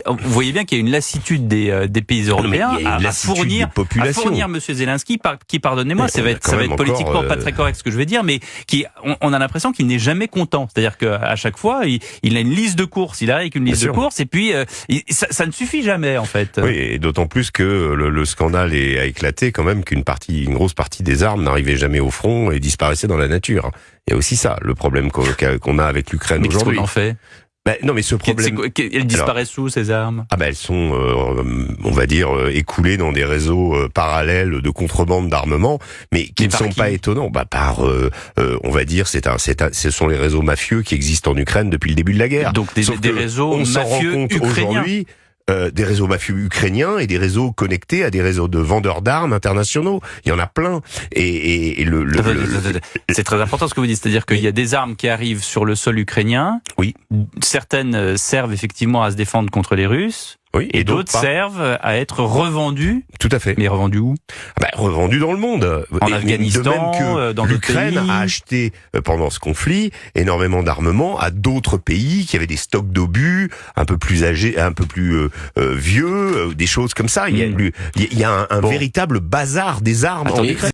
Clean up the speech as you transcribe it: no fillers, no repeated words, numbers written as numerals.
vous voyez bien qu'il y a une lassitude des pays européens à fournir Monsieur Zelensky, qui, pardonnez-moi, ça va être politiquement pas très correct ce que je vais dire, mais on a l'impression qu'il n'est jamais content. C'est-à-dire qu'à chaque fois, il a une liste de courses, il arrive avec une liste de courses, et puis ça ne suffit jamais en fait. Oui, et d'autant plus que le scandale a éclaté quand même qu'une grosse partie des armes n'arrivait jamais au front et disparaissait dans la nature. Il y a aussi ça, le problème qu'on a avec l'Ukraine aujourd'hui. Qu'est-ce qu'on en fait ? Non, mais ce problème... Elles disparaissent où, ces armes ? Elles sont, on va dire, écoulées dans des réseaux parallèles de contrebande d'armement, mais qui ne sont pas étonnants. On va dire, ce sont les réseaux mafieux qui existent en Ukraine depuis le début de la guerre. Donc des réseaux mafieux ukrainiens. Des réseaux mafieux ukrainiens et des réseaux connectés à des réseaux de vendeurs d'armes internationaux. Il y en a plein. C'est très important ce que vous dites, c'est-à-dire qu'il y a des armes qui arrivent sur le sol ukrainien. Oui. Certaines servent effectivement à se défendre contre les Russes. Oui, et d'autres servent à être revendues. Tout à fait. Mais revendues où ? Revendues dans le monde. En Afghanistan, de même que dans l'Ukraine a acheté, pendant ce conflit, énormément d'armements à d'autres pays qui avaient des stocks d'obus un peu plus âgés, un peu plus vieux, des choses comme ça. Il y a un véritable bazar des armes en Ukraine.